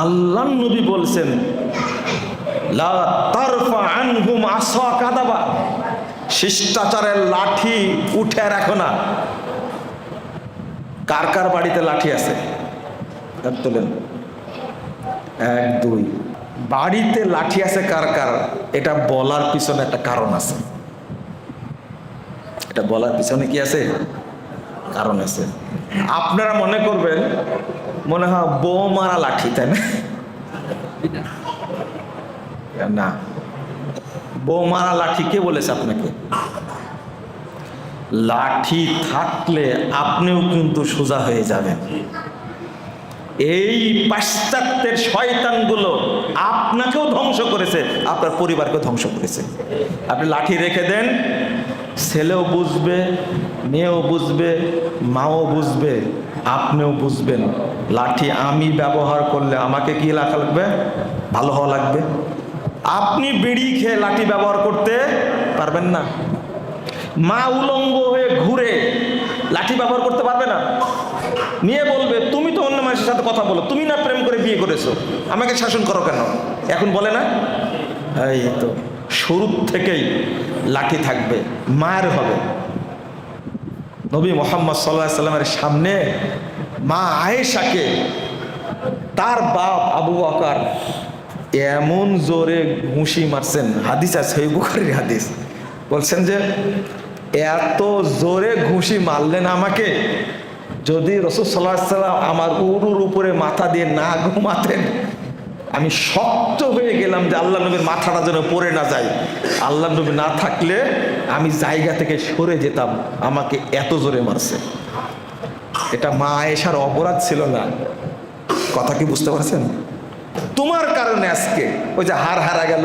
আল্লাহর নবী বলছেন লা তারফা আনহুম আসা কাদাবা, শিষ্টাচারের লাঠি উঠে রাখো না। কার কার বাড়িতে লাঠি আছে তোলেন? 1 2। বাড়িতে লাঠি আছে কার কার? এটা বলার পিছনে একটা কারণ আছে। এটা বলার পিছনে কি আছে? কারণ আছে। আপনারা মনে করবেন মনে হয় বউ মারা লাঠি, তাই না? না, বউ মারা লাঠি কে বলেছে আপনাকে? লাঠি থাকলে আপনিও কিন্তু সোজা হয়ে যাবেন। এই পাশ্চাত্যের শয়তানগুলো আপনাকেও ধ্বংস করেছে, আপনার পরিবারকেও ধ্বংস করেছে। আপনি লাঠি রেখে দেন, ছেলেও বুঝবে, মেয়েও বুঝবে, মাও বুঝবে, আপনিও বুঝবেন। লাঠি আমি ব্যবহার করলে আমাকে কি লাগবে? ভালো হওয়া লাগবে। আপনি বিড়ি খেয়ে লাঠি ব্যবহার করতে পারবেন না। মা উলঙ্গ হয়ে ঘুরে লাঠি ব্যবহার করতে পারবে না। নিয়ে বলবে তুমি তো অন্য মানুষের সাথে কথা বলো, তুমি না প্রেম করে বিয়ে করেছো, আমাকে শাসন করো কেন? এখন বলে না? এই তো শুরু থেকেই লাঠি থাকবে, মায়ের হবে। নবী মুহাম্মদ সাল্লাল্লাহু আলাইহি সাল্লামের সামনে মা আয়েশাকে তার বাপ আবু বকর এমন জোরে ঘুষি মারছেন, হাদিস আছে, সহিহ বুখারীর হাদিস, বলছেন যে এত জোরে ঘুষি মারলেন আমাকে, যদি রাসূল সাল্লাল্লাহু আলাইহি সাল্লাম আমার উরুর উপরে মাথা দিয়ে না ঘুমাতেন, আমি শক্ত হয়ে গেলাম যে আল্লাহ নবীর মাথাটা যেন পড়ে না যায়। আল্লাহ নবী না থাকলে আমি জায়গা থেকে সরে যেতাম, আমাকে এত জোরে মারছে। এটা মা আয়েশার অপরাধ ছিল না। কথা কি বুঝতে পারছেন? তোমার কারণে আজকে ওই যে হারা গেল,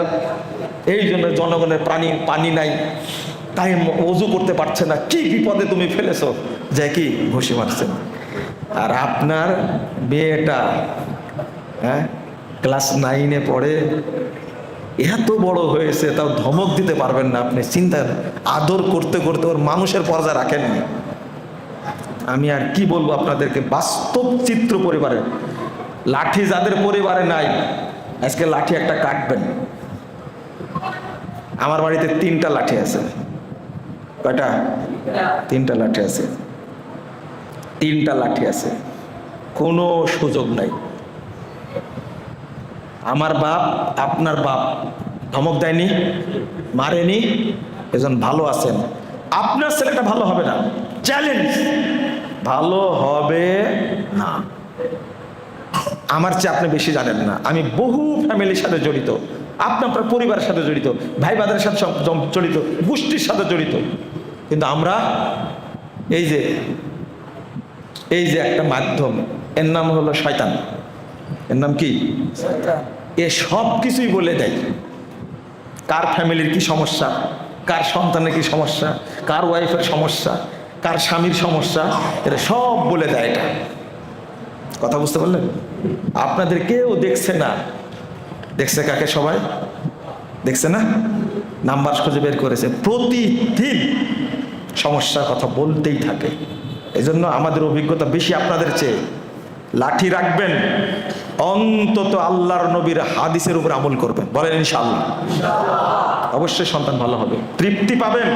এই জন্য জনগণের পানি নাই, তাই ওযু করতে পারছে না। কি বিপদে তুমি ফেলেছো যে কি ঘুষি মারছেন। আর আপনার মেয়েটা ক্লাস 9-এ পড়ে, এত বড় হয়েছে, তাও ধমক দিতে পারবেন না আপনি। চিন্তা, আদর করতে করতে ওর মানুষের পর্যায়ে রাখেননি। আমি আর কি বলবো আপনাদেরকে, বাস্তব চিত্র পরিবারের। লাঠি যাদের পরিবারে নাই, আজকে লাঠি একটা কাটবেন। আমার বাড়িতে 3টা লাঠি আছে। কয়টা? 3টা লাঠি আছে। 3টা লাঠি আছে, কোনো সুযোগ নাই। আমার বাপ আপনার বাপ ধমক দেয়নি, মারেনি, এজন ভালো আছেন। আপনার ছেলেটা ভালো হবে না, চ্যালেঞ্জ, ভালো হবে না। আমার চেয়ে আপনি বেশি জানেন না। আমি বহু ফ্যামিলির সাথে জড়িত, আপনার পরিবারের সাথে জড়িত, ভাই বাদের সাথে জড়িত, গোষ্ঠীর সাথে জড়িত। কিন্তু আমরা এই যে একটা মাধ্যম, এর নাম হলো শয়তান। এর নাম কি? এ সব কিছুই বলে দেয়। কার ফ্যামিলির কি সমস্যা, কার সন্তানের কি সমস্যা, কার ওয়াইফের সমস্যা, কার স্বামীর সমস্যা, এটা সব বলে দেয়। এটা কথা বুঝতে পারলেন? আপনাদের কেউ দেখছে না। দেখছে কাকে? সবাই দেখছে না? নাম্বার খুঁজে বের করেছে। প্রতিদিন সমস্যার কথা বলতেই থাকে। এই জন্য আমাদের অভিজ্ঞতা বেশি আপনাদের চেয়ে। লাঠি রাখবেন, অন্তত আল্লাহর নবীর হাদিসের উপর আমল করবেন। বলেন ইনশাআল্লাহ। অবশ্যই সন্তান ভালো হবে, তৃপ্তি পাবেন।